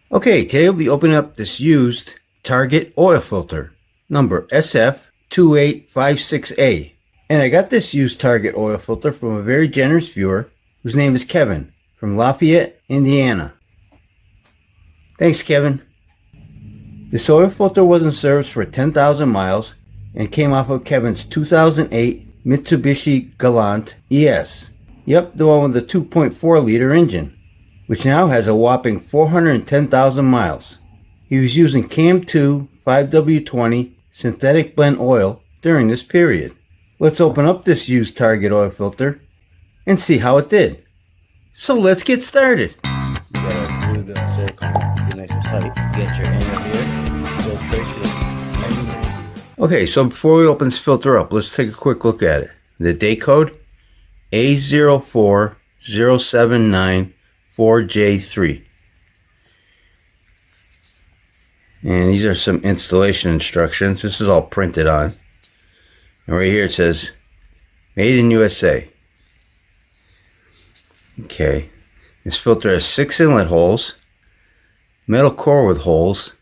Okay, today we'll be opening up this used Target oil filter, number SF2856A. And I got this used Target oil filter from a very generous viewer whose name is Kevin from Lafayette, Indiana. Thanks, Kevin. This oil filter was in service for 10,000 miles and came off of Kevin's 2008 Mitsubishi Galant ES. Yep, the one with the 2.4 liter engine, which now has a whopping 410,000 miles. He was using Cam 2 5W20 synthetic blend oil during this period. Let's open up this used Target oil filter and see how it did. So let's get started. You gotta glue the silicone, be nice and tight. Get your inner here, filtration. Okay, so before we open this filter up, let's take a quick look at it. The date code A04079-4J3. And these are some installation instructions. This is all printed on. And right here it says, Made in USA. Okay. This filter has 6 inlet holes, metal core with holes.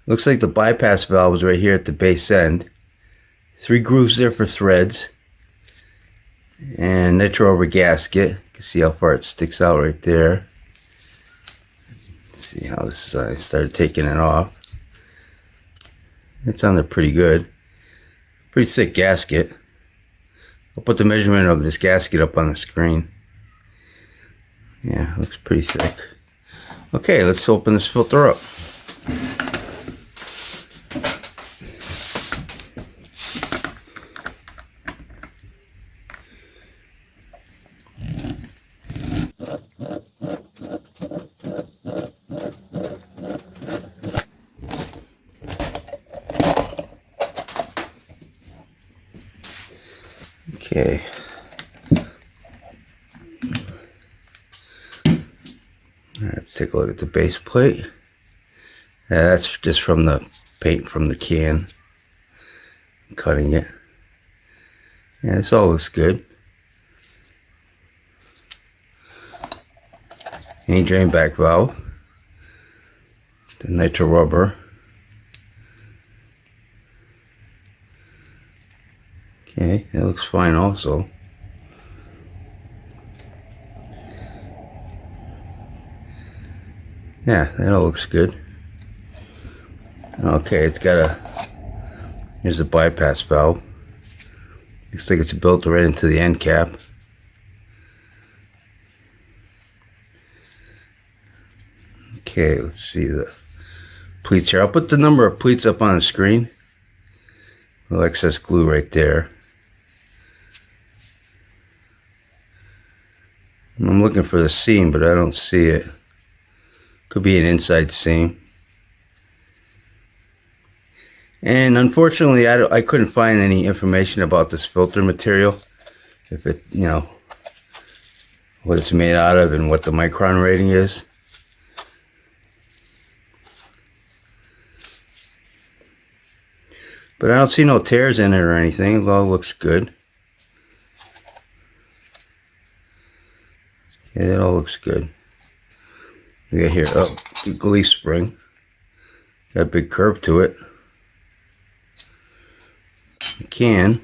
Looks like the bypass valve is right here at the base end. 3 grooves there for threads. And nitro rubber gasket. You can see how far it sticks out right there. Let's see how this is. I started taking it off. It's on there pretty good. Pretty thick gasket. I'll put the measurement of this gasket up on the screen. Yeah, it looks pretty thick. Okay, let's open this filter up. Okay. Let's take a look at the base plate. Yeah, that's just from the paint from the can. I'm cutting it. Yeah, this all looks good. Main drain back valve. The nitro rubber. Okay, that looks fine also. Yeah, that all looks good. Okay, it's got here's a bypass valve. Looks like it's built right into the end cap. Okay, let's see the pleats here. I'll put the number of pleats up on the screen. Little excess glue right there. I'm looking for the seam, but I don't see it. Could be an inside seam. And unfortunately, I couldn't find any information about this filter material. If it, what it's made out of and what the micron rating is. But I don't see no tears in it or anything. It all looks good. Yeah, that all looks good. We got here, the leaf spring. Got a big curve to it. The can.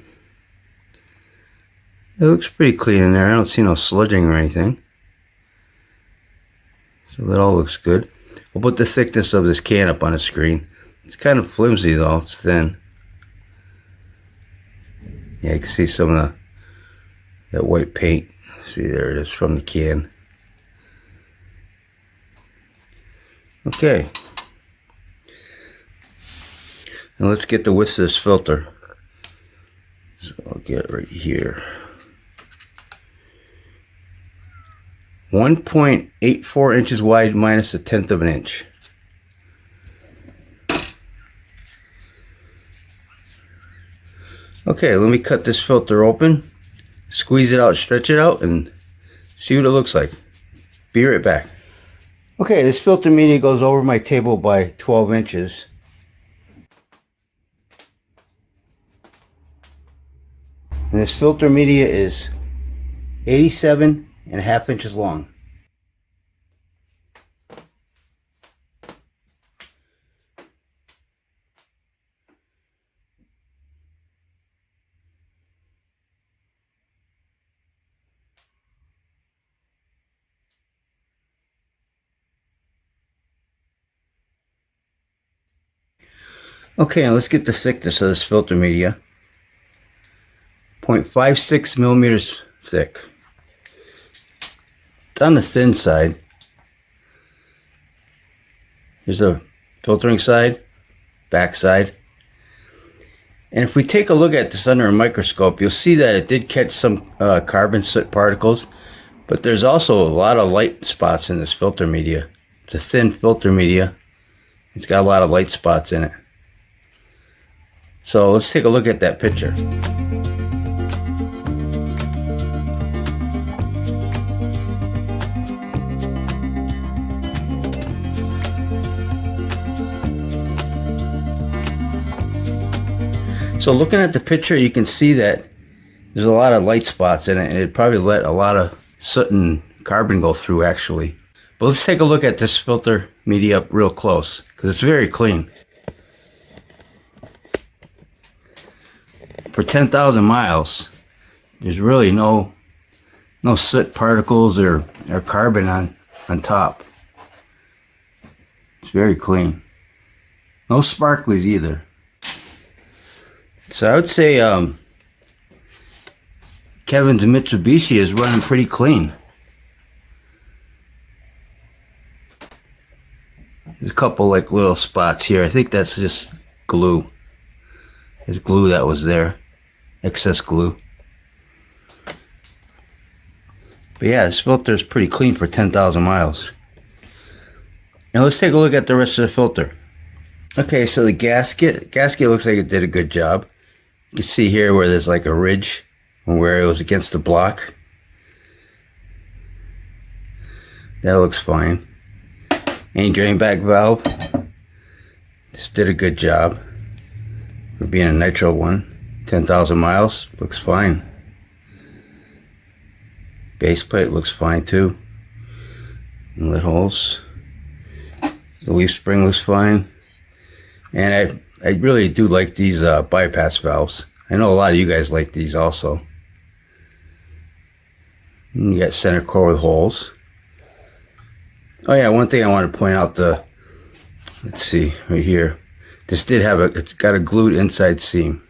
It looks pretty clean in there. I don't see no sludging or anything. So that all looks good. We'll put the thickness of this can up on the screen. It's kind of flimsy though, it's thin. Yeah, you can see some of that white paint. See, there it is from the can. Okay. Now let's get the width of this filter. So I'll get it right here. 1.84 inches wide minus 1/10 of an inch. Okay, let me cut this filter open, squeeze it out, stretch it out, and see what it looks like. Be right back. Okay, this filter media goes over my table by 12 inches. And this filter media is 87.5 inches long. Okay, now let's get the thickness of this filter media. 0.56 millimeters thick. It's on the thin side. Here's the filtering side, back side. And if we take a look at this under a microscope, you'll see that it did catch some carbon soot particles, but there's also a lot of light spots in this filter media. It's a thin filter media. It's got a lot of light spots in it. So let's take a look at that picture. So looking at the picture, you can see that there's a lot of light spots in it, and it probably let a lot of soot and carbon go through actually. But let's take a look at this filter media up real close, because it's very clean. For 10,000 miles, there's really no soot particles or carbon on top. It's very clean. No sparklies either. So I would say Kevin's Mitsubishi is running pretty clean. There's a couple like little spots here. I think that's just glue. There's glue that was there. Excess glue. But yeah, this filter is pretty clean for 10,000 miles. Now let's take a look at the rest of the filter. Okay, so the gasket looks like it did a good job. You can see here where there's like a ridge where it was against the block. That looks fine. Main drain back valve. Just did a good job for being a nitro one. 10,000 miles, looks fine. Base plate looks fine too. Inlet holes. The leaf spring looks fine. And I really do like these bypass valves. I know a lot of you guys like these also. And you got center core with holes. Oh yeah, one thing I want to point out, let's see, right here. This did have it's got a glued inside seam.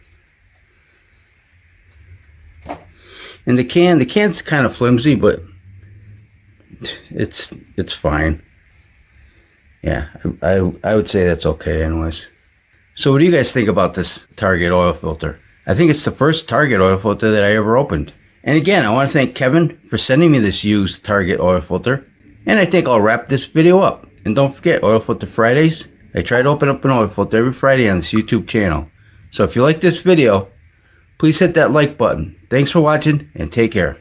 And the can's kind of flimsy, but it's fine. Yeah, I would say that's okay anyways. So what do you guys think about this Target oil filter? I think it's the first Target oil filter that I ever opened. And again, I want to thank Kevin for sending me this used Target oil filter. And I think I'll wrap this video up. And don't forget, Oil Filter Fridays. I try to open up an oil filter every Friday on this YouTube channel. So if you like this video, please hit that like button. Thanks for watching and take care.